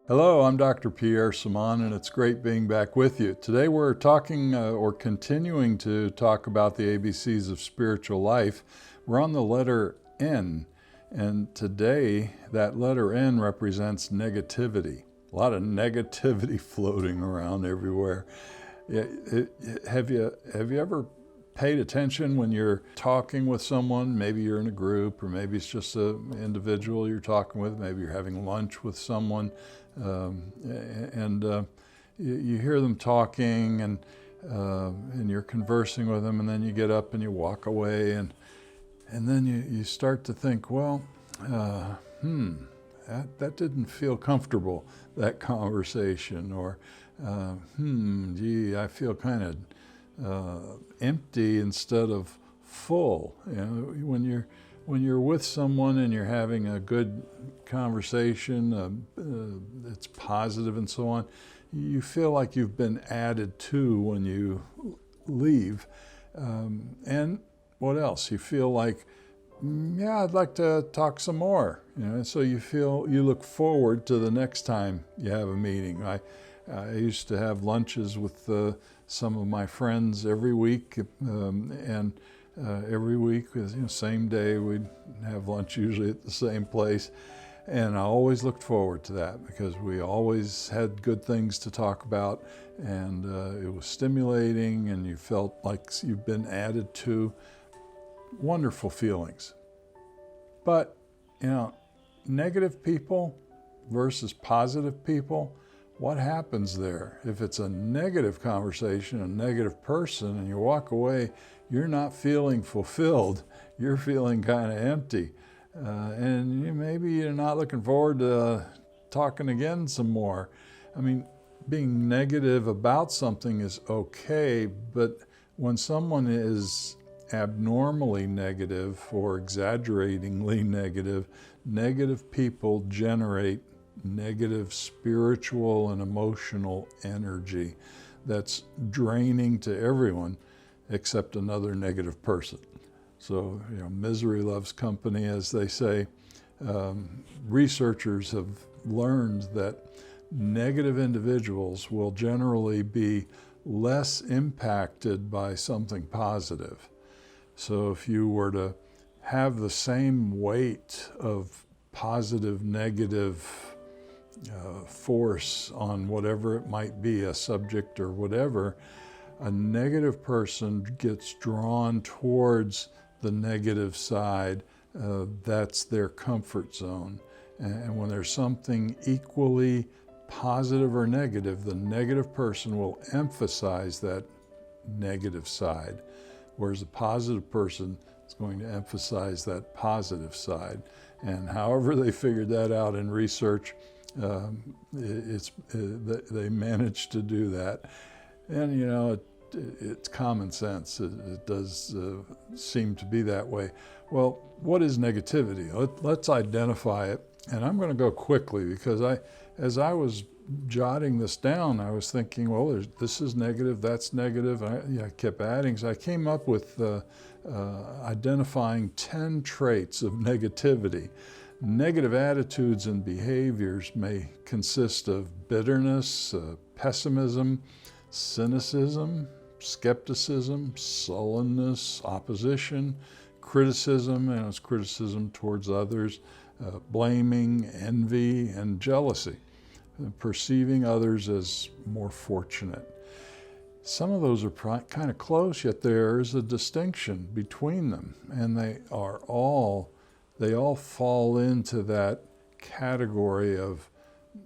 Hello, I'm Dr. Pierre, Samaan, and it's great being back with you. Today we're talking or continuing to talk about the ABCs of spiritual life. We're on the letter N, and today that letter N represents negativity. A lot of negativity floating around everywhere. Have you ever paid attention when you're talking with someone? Maybe you're in a group, or maybe it's just an individual you're talking with. Maybe you're having lunch with someone, and you hear them talking, and you're conversing with them, and then you get up and you walk away, and then you start to think, well, that didn't feel comfortable, that conversation, or gee, I feel kind of empty instead of full. You know, when you're with someone and you're having a good conversation, it's positive and so on, you feel like you've been added to when you leave. And what else? You feel like, yeah, I'd like to talk some more. You know, so you look forward to the next time you have a meeting. I used to have lunches with some of my friends every week, and every week, same day, we'd have lunch usually at the same place. And I always looked forward to that because we always had good things to talk about, and it was stimulating, and you felt like you've been added to. Wonderful feelings. But, negative people versus positive people, what happens there? If it's a negative conversation, a negative person, and you walk away, you're not feeling fulfilled. You're feeling kind of empty. And maybe you're not looking forward to talking again some more. I mean, being negative about something is okay, but when someone is abnormally negative or exaggeratingly negative, negative people generate negative spiritual and emotional energy that's draining to everyone except another negative person. So, misery loves company, as they say. Researchers have learned that negative individuals will generally be less impacted by something positive. So if you were to have the same weight of positive, negative force on whatever it might be, a subject or whatever, a negative person gets drawn towards the negative side. That's their comfort zone. And when there's something equally positive or negative, the negative person will emphasize that negative side, whereas the positive person is going to emphasize that positive side. And however they figured that out in research, they managed to do that. And it's common sense. It does seem to be that way. Well, what is negativity? Let's identify it. And I'm going to go quickly because as I was jotting this down, I was thinking, well, this is negative, that's negative. I kept adding. So I came up with identifying 10 traits of negativity. Negative attitudes and behaviors may consist of bitterness, pessimism, cynicism, skepticism, sullenness, opposition, criticism, and it's criticism towards others, blaming, envy, and jealousy, perceiving others as more fortunate. Some of those are kind of close, yet there is a distinction between them, and they all fall into that category of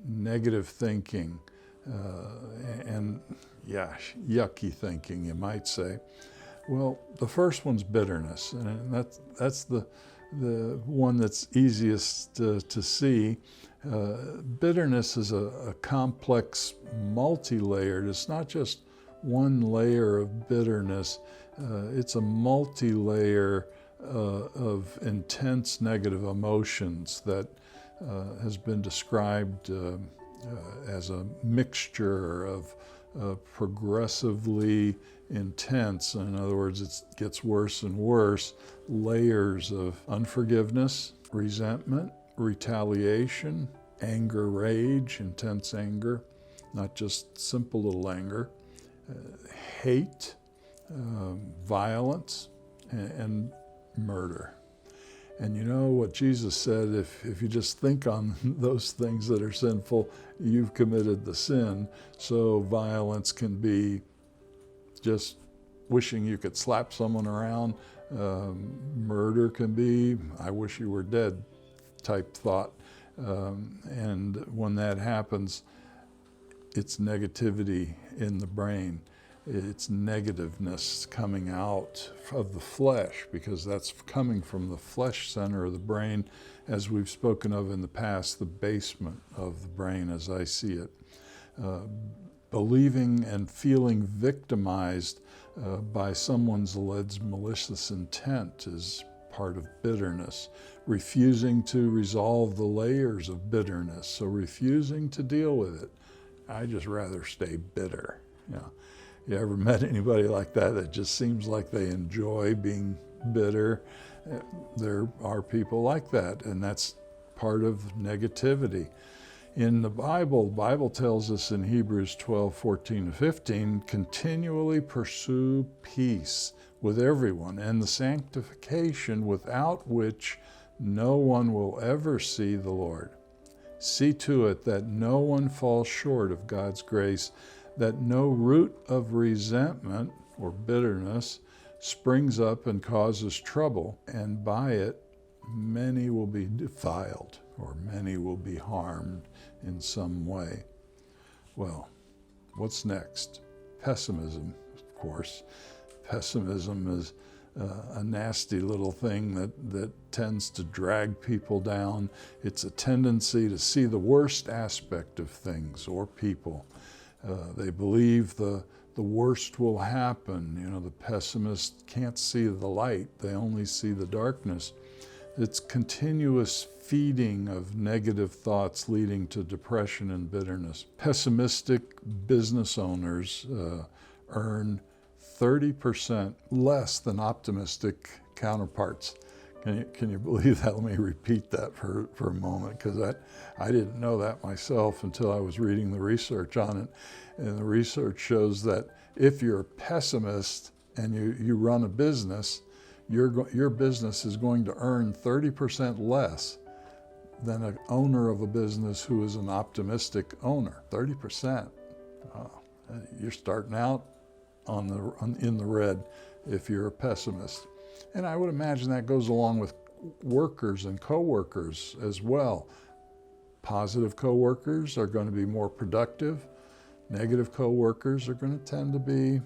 negative thinking, and yucky thinking, you might say. Well, the first one's bitterness, and that's the one that's easiest to see. Bitterness is a complex, multi-layered. It's not just one layer of bitterness. It's a multi-layer of intense negative emotions that has been described as a mixture of progressively intense, in other words, it gets worse and worse, layers of unforgiveness, resentment, retaliation, anger, rage, intense anger, not just simple little anger, hate, violence, and murder. And you know what Jesus said, if you just think on those things that are sinful, you've committed the sin. So violence can be just wishing you could slap someone around. Murder can be, I wish you were dead type thought. And when that happens, it's negativity in the brain. It's negativeness coming out of the flesh, because that's coming from the flesh center of the brain, as we've spoken of in the past, the basement of the brain as I see it. Believing and feeling victimized by someone's alleged malicious intent is part of bitterness. Refusing to resolve the layers of bitterness, so refusing to deal with it. I just rather stay bitter. You ever met anybody like that just seems like they enjoy being bitter? There are people like that, and that's part of negativity. In the Bible tells us in Hebrews 12:14-15, continually pursue peace with everyone and the sanctification without which no one will ever see the Lord. See to it that no one falls short of God's grace, that no root of resentment or bitterness springs up and causes trouble, and by it many will be defiled, or many will be harmed in some way. Well, what's next? Pessimism, of course. Pessimism is a nasty little thing that tends to drag people down. It's a tendency to see the worst aspect of things or people. They believe the worst will happen. The pessimist can't see the light. They only see the darkness. It's continuous feeding of negative thoughts leading to depression and bitterness. Pessimistic business owners earn 30% less than optimistic counterparts. Can you believe that? Let me repeat that for a moment, because I didn't know that myself until I was reading the research on it. And the research shows that if you're a pessimist and you run a business, your business is going to earn 30% less than an owner of a business who is an optimistic owner. 30%. You're starting out in the red if you're a pessimist. And I would imagine that goes along with workers and coworkers as well. Positive coworkers are going to be more productive. Negative coworkers are going to tend to be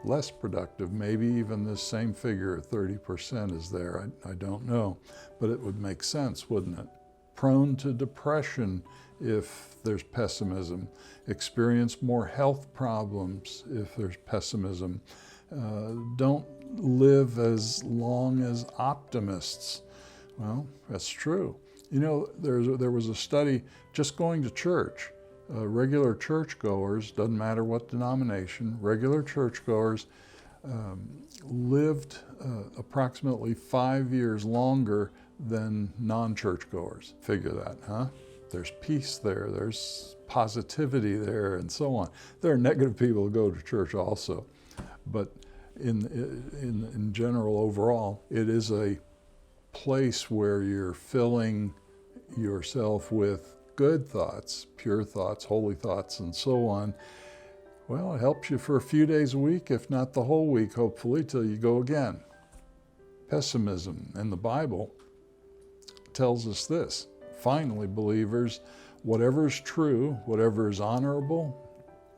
less productive. Maybe even this same figure of 30% is there. I don't know, but it would make sense, wouldn't it? Prone to depression if there's pessimism. Experience more health problems if there's pessimism. Don't live as long as optimists. Well, that's true. There was a study just going to church. Regular churchgoers, doesn't matter what denomination, regular churchgoers lived approximately 5 years longer than non-churchgoers. Figure that, huh? There's peace there, there's positivity there, and so on. There are negative people who go to church also, but in general, overall, it is a place where you're filling yourself with good thoughts, pure thoughts, holy thoughts, and so on. Well, it helps you for a few days a week, if not the whole week, hopefully, till you go again. Pessimism. And the Bible tells us this. Finally, believers, whatever is true, whatever is honorable,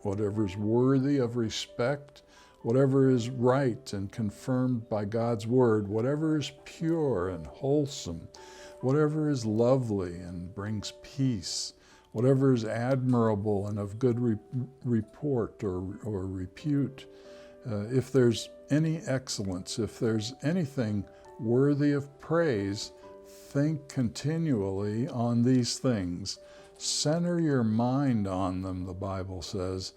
whatever is worthy of respect, whatever is right and confirmed by God's word, whatever is pure and wholesome, whatever is lovely and brings peace, whatever is admirable and of good report or repute, if there's any excellence, if there's anything worthy of praise, think continually on these things. Center your mind on them, the Bible says,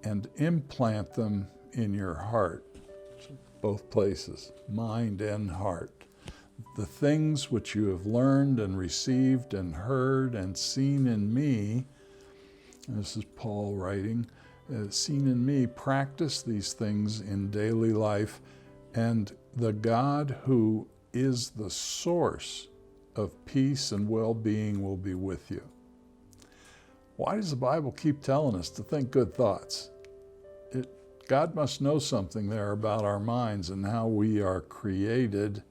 and implant them in your heart. Both places, mind and heart. The things which you have learned and received and heard and seen in me, this is Paul writing, seen in me, practice these things in daily life, and the God who is the source of peace and well-being will be with you. Why does the Bible keep telling us to think good thoughts? God must know something there about our minds and how we are created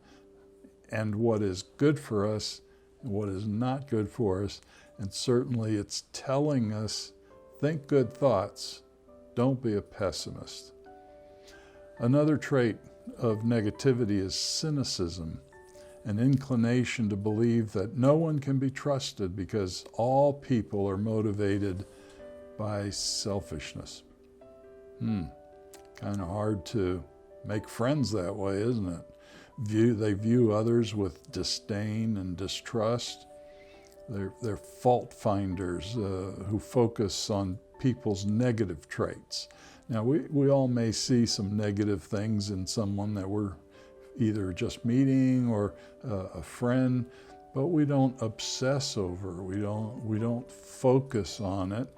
and what is good for us and what is not good for us. And certainly it's telling us, think good thoughts. Don't be a pessimist. Another trait of negativity is cynicism, an inclination to believe that no one can be trusted because all people are motivated by selfishness. Kind of hard to make friends that way, isn't it? They view others with disdain and distrust. They're fault finders who focus on people's negative traits. Now, we all may see some negative things in someone that we're either just meeting or a friend, but we don't obsess over. We don't focus on it.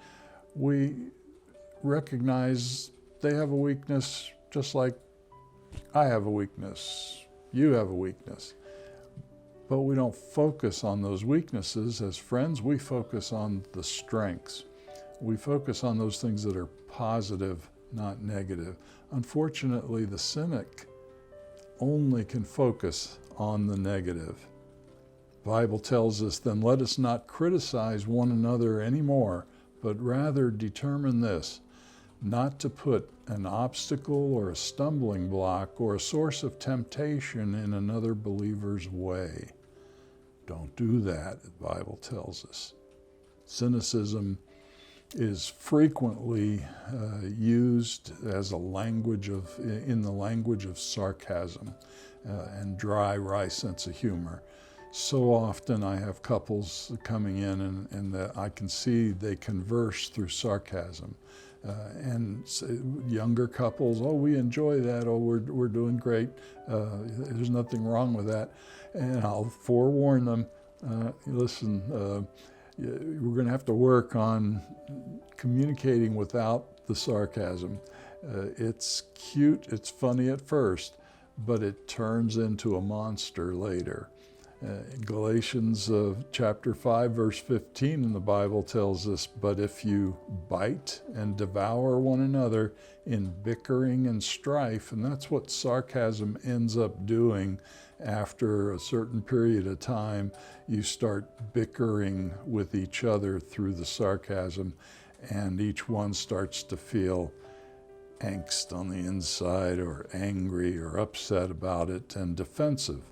We recognize they have a weakness just like I have a weakness, you have a weakness. But we don't focus on those weaknesses. As friends, we focus on the strengths. We focus on those things that are positive, not negative. Unfortunately, the cynic only can focus on the negative. The Bible tells us, then let us not criticize one another anymore, but rather determine this, not to put an obstacle or a stumbling block or a source of temptation in another believer's way. Don't do that, the Bible tells us. Cynicism is frequently used as a language in the language of sarcasm and wry sense of humor. So often I have couples coming in and that I can see they converse through sarcasm. And younger couples, oh, we enjoy that, oh, we're doing great, there's nothing wrong with that. And I'll forewarn them, listen, we're going to have to work on communicating without the sarcasm. It's cute, it's funny at first, but it turns into a monster later. Galatians chapter 5, verse 15 in the Bible tells us, but if you bite and devour one another in bickering and strife, and that's what sarcasm ends up doing after a certain period of time, you start bickering with each other through the sarcasm, and each one starts to feel angst on the inside or angry or upset about it and defensive.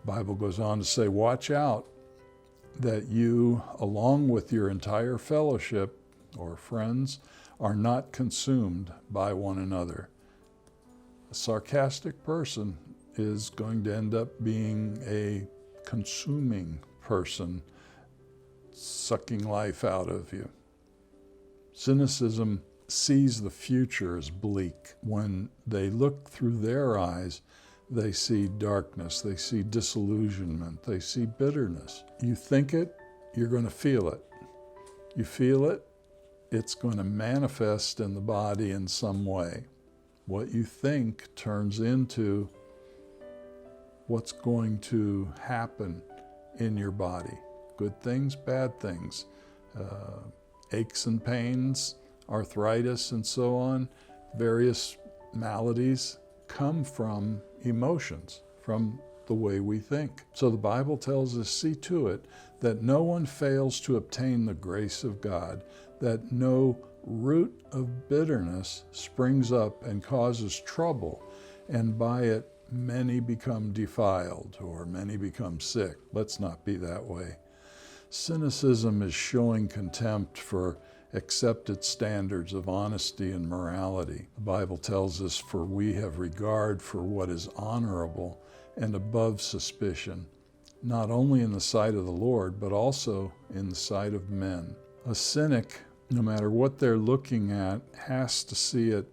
The Bible goes on to say, watch out that you, along with your entire fellowship or friends, are not consumed by one another. A sarcastic person is going to end up being a consuming person, sucking life out of you. Cynicism sees the future as bleak. When they look through their eyes, they see darkness, they see disillusionment, they see bitterness. You think it, you're going to feel it. You feel it, it's going to manifest in the body in some way. What you think turns into what's going to happen in your body. Good things, bad things, aches and pains, arthritis and so on, various maladies come from emotions, from the way we think. So the Bible tells us, see to it that no one fails to obtain the grace of God, that no root of bitterness springs up and causes trouble, and by it many become defiled or many become sick. Let's not be that way. Cynicism is showing contempt for accepted standards of honesty and morality. The Bible tells us, for we have regard for what is honorable and above suspicion, not only in the sight of the Lord, but also in the sight of men. A cynic, no matter what they're looking at, has to see it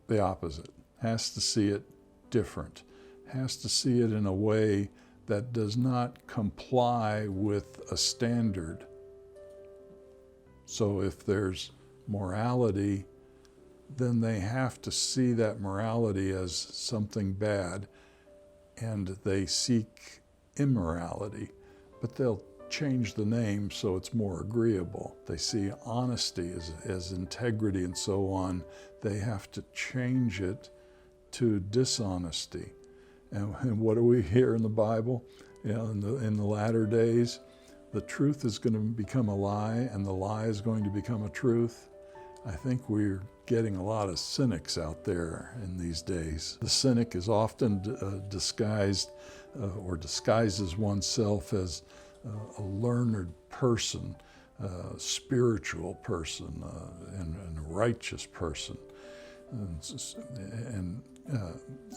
the opposite, has to see it different, has to see it in a way that does not comply with a standard. So if there's morality, then they have to see that morality as something bad, and they seek immorality, but they'll change the name so it's more agreeable. They see honesty as integrity and so on. They have to change it to dishonesty. And what do we hear in the Bible? You know, in the latter days, the truth is going to become a lie, and the lie is going to become a truth. I think we're getting a lot of cynics out there in these days. The cynic is often disguised or disguises oneself as a learned person, a spiritual person, and a righteous person. And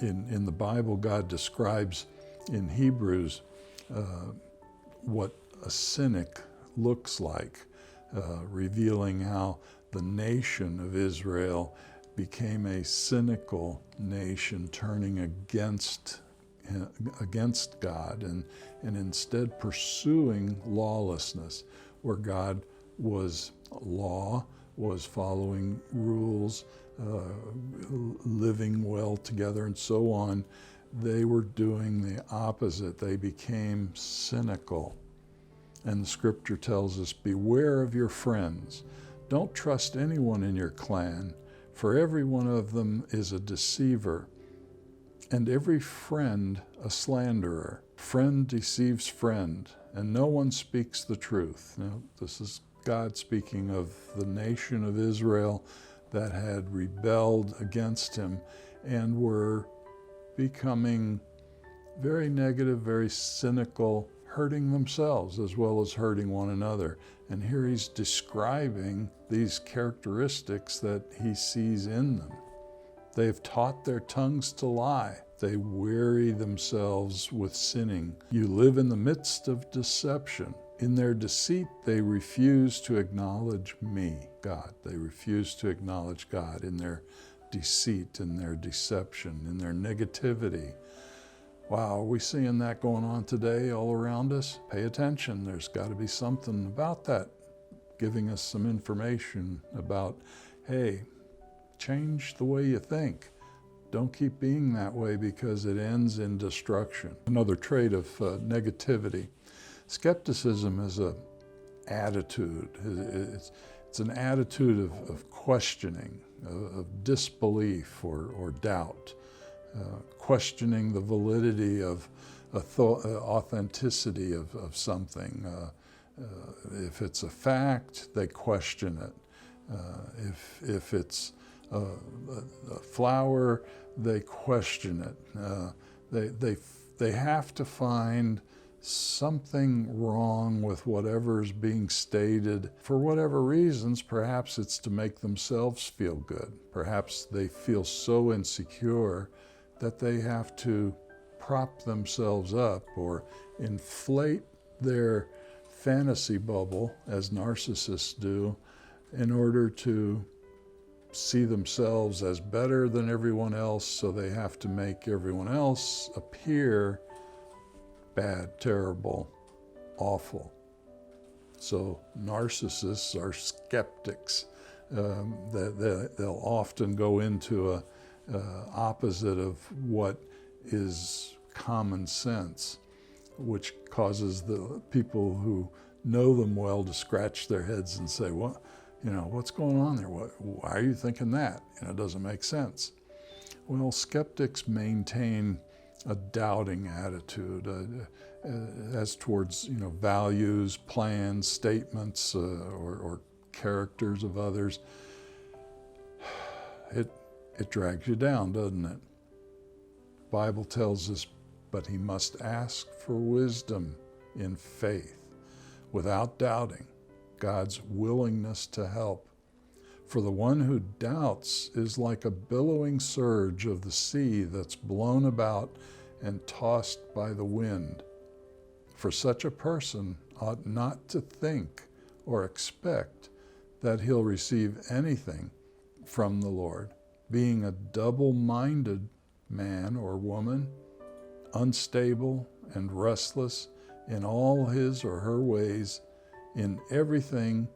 in the Bible, God describes in Hebrews what a cynic looks like, revealing how the nation of Israel became a cynical nation, turning against God and instead pursuing lawlessness, where God was law, was following rules, living well together and so on. They were doing the opposite. They became cynical. And the scripture tells us, beware of your friends. Don't trust anyone in your clan, for every one of them is a deceiver, and every friend a slanderer. Friend deceives friend, and no one speaks the truth. Now, this is God speaking of the nation of Israel that had rebelled against him and were becoming very negative, very cynical, hurting themselves as well as hurting one another. And here he's describing these characteristics that he sees in them. They've taught their tongues to lie. They weary themselves with sinning. You live in the midst of deception. In their deceit, they refuse to acknowledge me, God. They refuse to acknowledge God in their deceit, in their deception, in their negativity. Wow, are we seeing that going on today all around us? Pay attention. There's got to be something about that giving us some information about, hey, change the way you think. Don't keep being that way because it ends in destruction. Another trait of negativity. Skepticism is an attitude. It's an attitude of questioning, of disbelief or doubt. Questioning the validity of authenticity of something. If it's a fact, they question it. If it's a flower, they question it. They have to find something wrong with whatever's being stated for whatever reasons. Perhaps it's to make themselves feel good. Perhaps they feel so insecure that they have to prop themselves up or inflate their fantasy bubble, as narcissists do, in order to see themselves as better than everyone else, so they have to make everyone else appear bad, terrible, awful. So narcissists are skeptics. They'll often go into a opposite of what is common sense, which causes the people who know them well to scratch their heads and say, "What, what's going on there? Why are you thinking that? It doesn't make sense." Well, skeptics maintain a doubting attitude as towards values, plans, statements, or characters of others. It drags you down, doesn't it? The Bible tells us, but he must ask for wisdom in faith, without doubting, God's willingness to help. For the one who doubts is like a billowing surge of the sea that's blown about and tossed by the wind. For such a person ought not to think or expect that he'll receive anything from the Lord, being a double-minded man or woman, unstable and restless in all his or her ways, in everything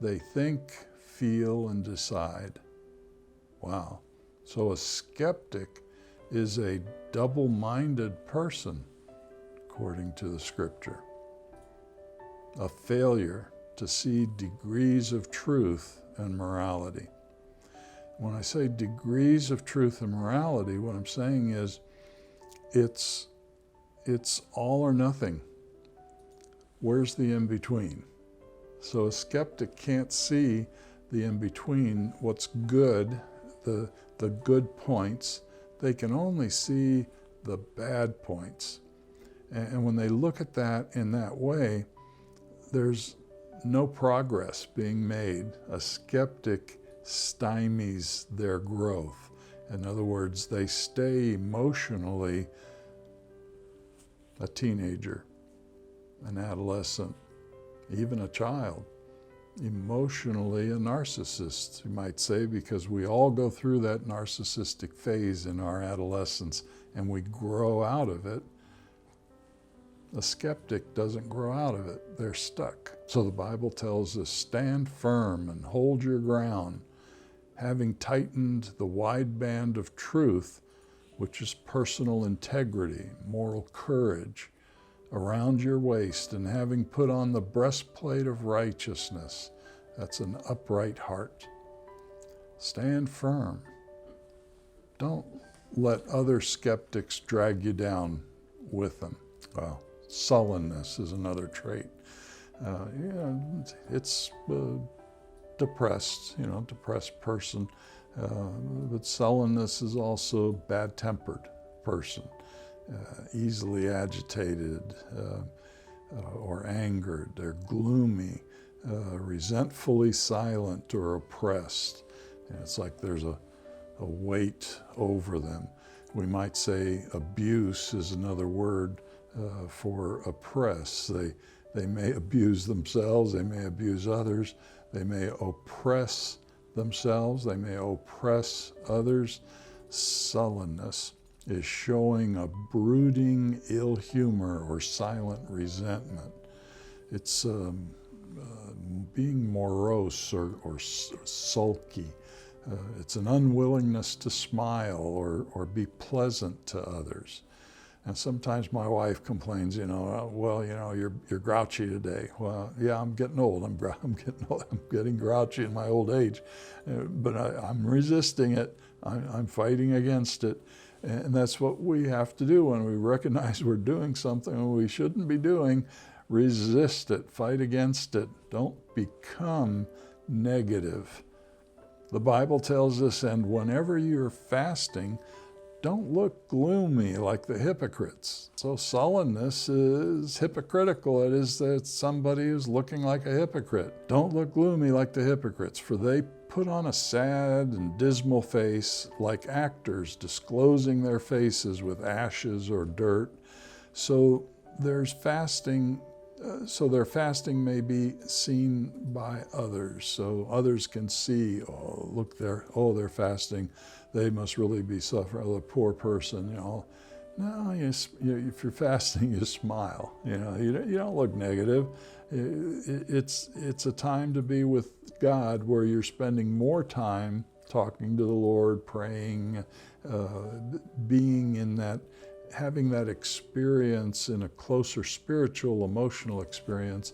they think, feel, and decide. Wow. So a skeptic is a double-minded person, according to the scripture. A failure to see degrees of truth and morality. When I say degrees of truth and morality, what I'm saying is it's all or nothing. Where's the in-between? So a skeptic can't see the in-between, what's good, the good points. They can only see the bad points. And when they look at that in that way, there's no progress being made. A skeptic stymies their growth. In other words, they stay emotionally a teenager, an adolescent, even a child. Emotionally a narcissist, you might say, because we all go through that narcissistic phase in our adolescence and we grow out of it. A skeptic doesn't grow out of it. They're stuck. So the Bible tells us, stand firm and hold your ground, having tightened the wide band of truth, which is personal integrity, moral courage, around your waist, and having put on the breastplate of righteousness. That's an upright heart. Stand firm. Don't let other skeptics drag you down with them. Well, sullenness is another trait. It's depressed, depressed person. But sullenness is also bad-tempered person, easily agitated or angered. They're gloomy, resentfully silent or oppressed. And it's like there's a weight over them. We might say abuse is another word for oppress. They may abuse themselves, they may abuse others, they may oppress themselves, they may oppress others. Sullenness is showing a brooding ill humor or silent resentment. It's being morose or sulky. It's an unwillingness to smile or be pleasant to others. And sometimes my wife complains, you're grouchy today. Well, yeah, I'm getting old. I'm getting grouchy in my old age, but I'm resisting it. I'm fighting against it. And that's what we have to do when we recognize we're doing something we shouldn't be doing. Resist it, fight against it. Don't become negative. The Bible tells us, and whenever you're fasting, don't look gloomy like the hypocrites. So sullenness is hypocritical. It is that somebody who's looking like a hypocrite. Don't look gloomy like the hypocrites, for they put on a sad and dismal face like actors disclosing their faces with ashes or dirt. So there's fasting, so their fasting may be seen by others. So others can see, they're fasting. They must really be suffering. The poor person, No, if you're fasting, you smile. You don't look negative. It's a time to be with God where you're spending more time talking to the Lord, praying, being in that, having that experience in a closer spiritual, emotional experience,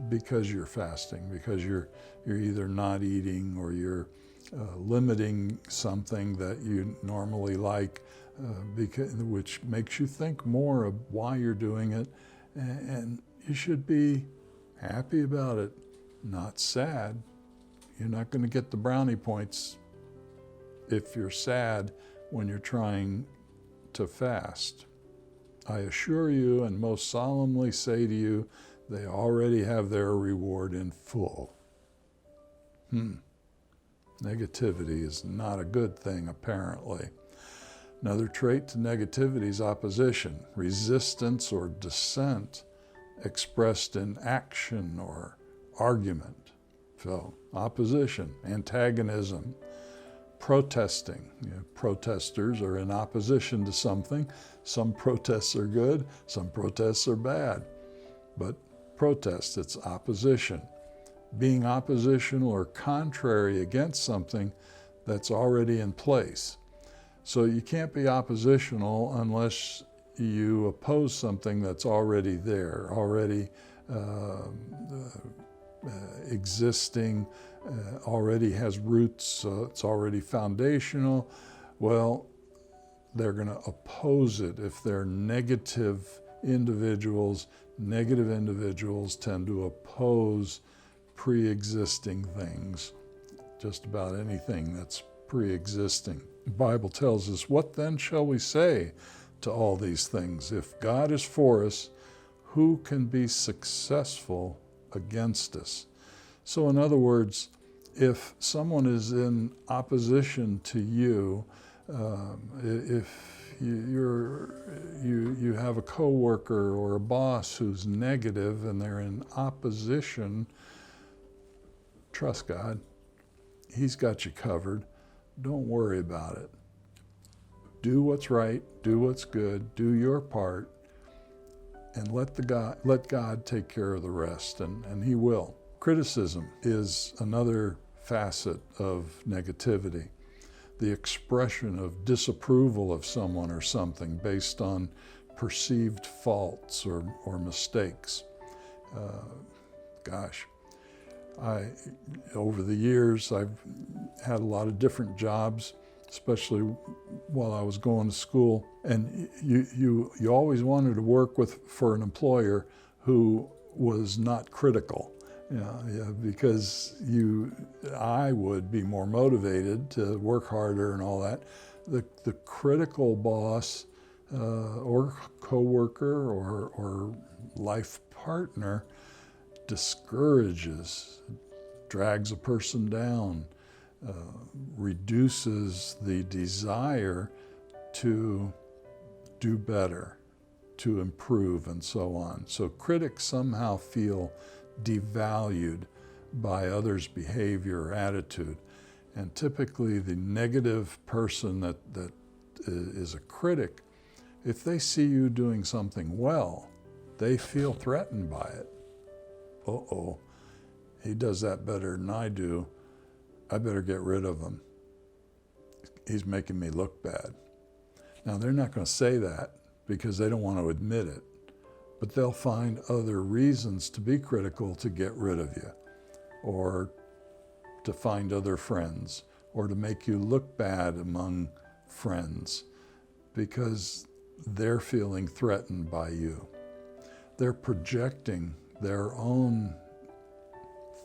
because you're fasting, because you're either not eating or you're limiting something that you normally like, which makes you think more of why you're doing it, and you should be happy about it, not sad. You're not going to get the brownie points if you're sad when you're trying to fast. I assure you and most solemnly say to you, they already have their reward in full. Negativity is not a good thing, apparently. Another trait to negativity is opposition, resistance or dissent expressed in action or argument. So opposition, antagonism, protesting. Protesters are in opposition to something. Some protests are good, some protests are bad. But protest, it's opposition. Being oppositional or contrary against something that's already in place. So you can't be oppositional unless you oppose something that's already there, already existing, already has roots, it's already foundational. Well, they're going to oppose it. If they're negative individuals tend to oppose pre-existing things, just about anything that's pre-existing. The Bible tells us, what then shall we say to all these things? If God is for us, who can be successful against us? So in other words, if someone is in opposition to you, if you have a coworker or a boss who's negative and they're in opposition, trust God. He's got you covered. Don't worry about it. Do what's right, do what's good, do your part, and let God take care of the rest, and He will. Criticism is another facet of negativity. The expression of disapproval of someone or something based on perceived faults or mistakes. Over the years, I've had a lot of different jobs, especially while I was going to school. And you always wanted to work for an employer who was not critical. Because I would be more motivated to work harder and all that. The critical boss or coworker or life partner discourages, drags a person down, reduces the desire to do better, to improve, and so on. So critics somehow feel devalued by others' behavior or attitude. And typically the negative person that is a critic, if they see you doing something well, they feel threatened by it. Uh-oh, he does that better than I do. I better get rid of him. He's making me look bad. Now, they're not going to say that because they don't want to admit it. But they'll find other reasons to be critical to get rid of you, or to find other friends, or to make you look bad among friends because they're feeling threatened by you. They're projecting their own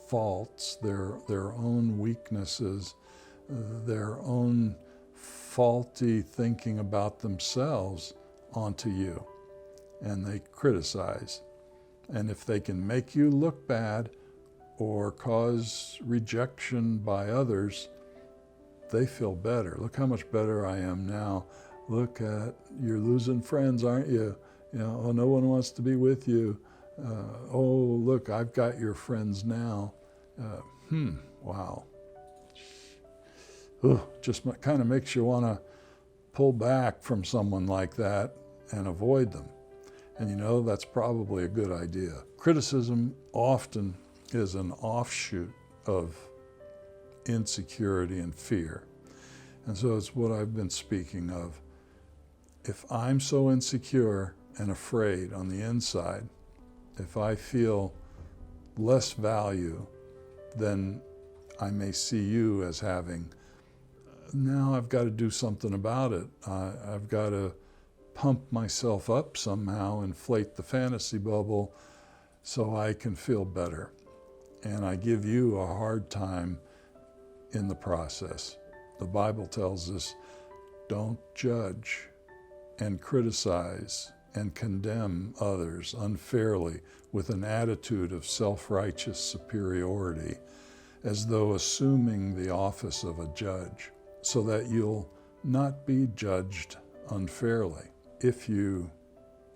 faults, their own weaknesses, their own faulty thinking about themselves onto you. And they criticize. And if they can make you look bad or cause rejection by others, they feel better. Look how much better I am now. Look at, you're losing friends, aren't you? Oh, no one wants to be with you. Oh, look, I've got your friends now. Wow. Just kind of makes you want to pull back from someone like that and avoid them. And that's probably a good idea. Criticism often is an offshoot of insecurity and fear. And so it's what I've been speaking of. If I'm so insecure and afraid on the inside, if I feel less value than I may see you as having, now I've got to do something about it. I've got to pump myself up somehow, inflate the fantasy bubble so I can feel better. And I give you a hard time in the process. The Bible tells us, don't judge and criticize and condemn others unfairly with an attitude of self-righteous superiority, as though assuming the office of a judge, so that you'll not be judged unfairly. If you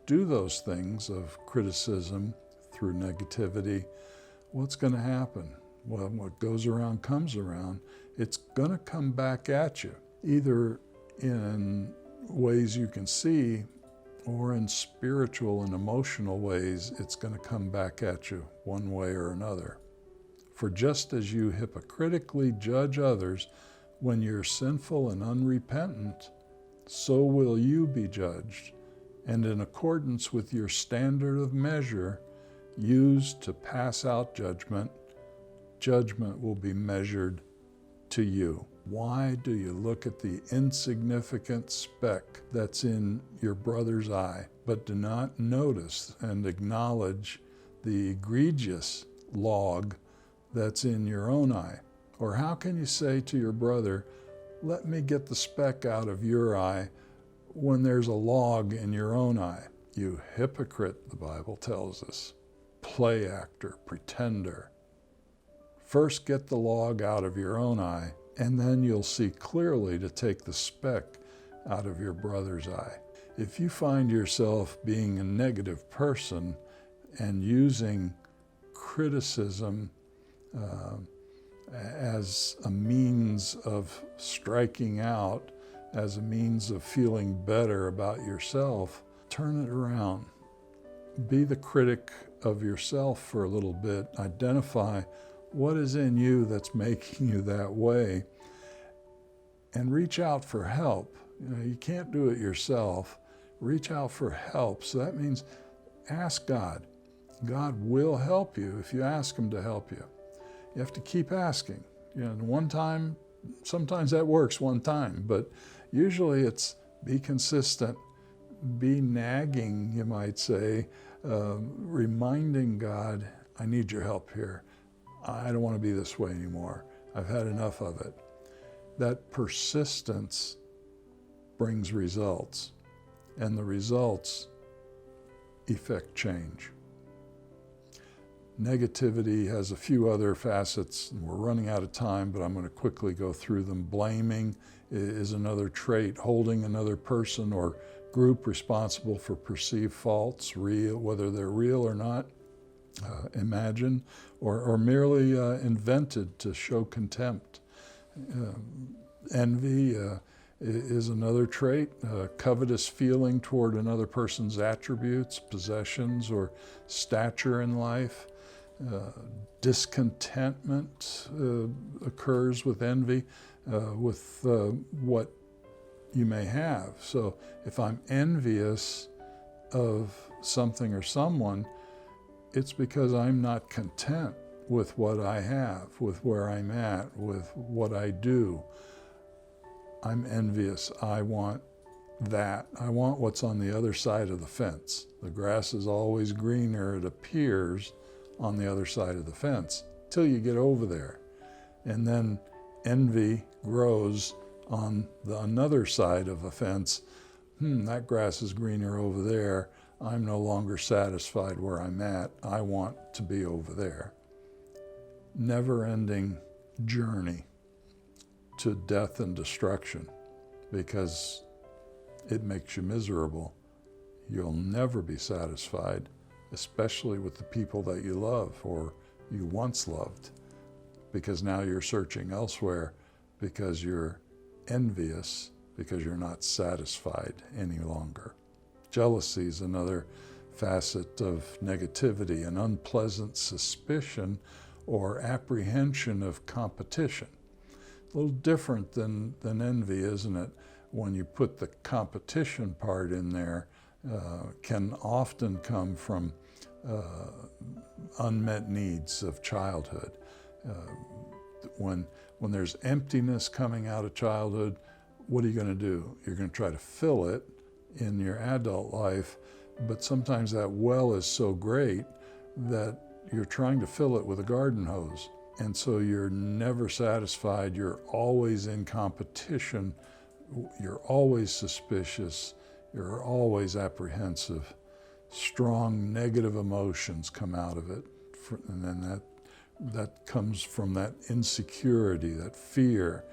do those things of criticism through negativity, what's going to happen? Well, what goes around comes around. It's going to come back at you, either in ways you can see or in spiritual and emotional ways. It's going to come back at you one way or another. For just as you hypocritically judge others when you're sinful and unrepentant, so will you be judged, and in accordance with your standard of measure used to pass out judgment, judgment will be measured to you. Why do you look at the insignificant speck that's in your brother's eye, but do not notice and acknowledge the egregious log that's in your own eye? Or how can you say to your brother, let me get the speck out of your eye, when there's a log in your own eye? You hypocrite, the Bible tells us. Play actor, pretender. First get the log out of your own eye, and then you'll see clearly to take the speck out of your brother's eye. If you find yourself being a negative person and using criticism as a means of striking out, as a means of feeling better about yourself, turn it around. Be the critic of yourself for a little bit. Identify what is in you that's making you that way, and reach out for help. You can't do it yourself. Reach out for help. So that means ask God. God will help you if you ask him to help you. You have to keep asking. One time, sometimes that works one time, but usually it's be consistent, be nagging, you might say, reminding God, I need your help here. I don't want to be this way anymore. I've had enough of it. That persistence brings results, and the results effect change. Negativity has a few other facets. We're running out of time, but I'm going to quickly go through them. Blaming is another trait. Holding another person or group responsible for perceived faults, real, whether they're real or not, imagined, or merely invented to show contempt. Envy is another trait. Covetous feeling toward another person's attributes, possessions, or stature in life. Discontentment occurs with envy, with what you may have. So if I'm envious of something or someone, it's because I'm not content with what I have, with where I'm at, with what I do. I'm envious. I want that. I want what's on the other side of the fence. The grass is always greener, it appears, on the other side of the fence, till you get over there. And then envy grows on another side of a fence. That grass is greener over there. I'm no longer satisfied where I'm at. I want to be over there. Never-ending journey to death and destruction, because it makes you miserable. You'll never be satisfied, especially with the people that you love or you once loved, because now you're searching elsewhere because you're envious, because you're not satisfied any longer. Jealousy is another facet of negativity, an unpleasant suspicion or apprehension of competition. A little different than envy, isn't it? When you put the competition part in there, can often come from unmet needs of childhood. When there's emptiness coming out of childhood, what are you going to do? You're going to try to fill it in your adult life, but sometimes that well is so great that you're trying to fill it with a garden hose. And so you're never satisfied. You're always in competition. You're always suspicious. You're always apprehensive. Strong negative emotions come out of it. And then that comes from that insecurity, that fear,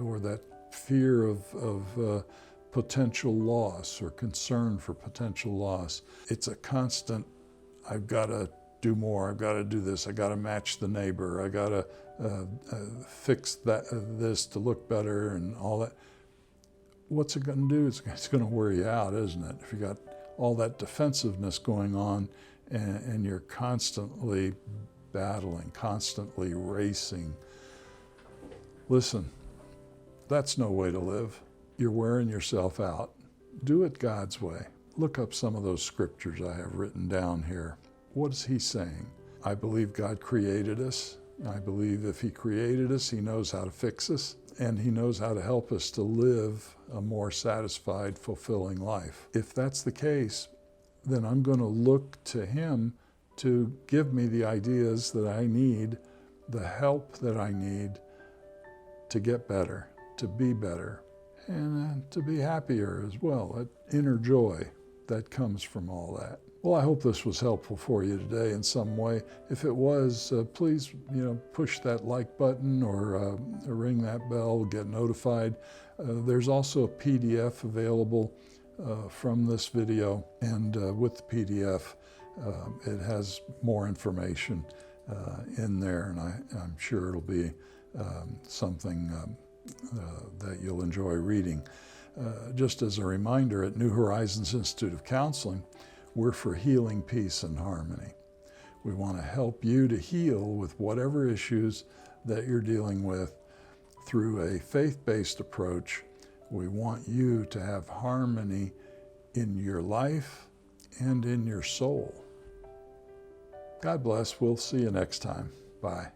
or that fear of potential loss or concern for potential loss. It's a constant, I've got to do more. I've got to do this. I got to match the neighbor. I got to fix this to look better and all that. What's it going to do? It's going to wear you out, isn't it? If you got all that defensiveness going on and you're constantly battling, constantly racing. Listen, that's no way to live. You're wearing yourself out. Do it God's way. Look up some of those scriptures I have written down here. What is he saying? I believe God created us. I believe if he created us, he knows how to fix us, and he knows how to help us to live a more satisfied, fulfilling life. If that's the case, then I'm going to look to him to give me the ideas that I need, the help that I need to get better, to be better, and to be happier as well. That inner joy that comes from all that. Well, I hope this was helpful for you today in some way. If it was, please, push that like button or ring that bell, get notified. There's also a PDF available from this video, and with the PDF, it has more information in there, and I'm sure it'll be something that you'll enjoy reading. Just as a reminder, at New Horizons Institute of Counseling, we're for healing, peace, and harmony. We want to help you to heal with whatever issues that you're dealing with through a faith-based approach. We want you to have harmony in your life and in your soul. God bless. We'll see you next time. Bye.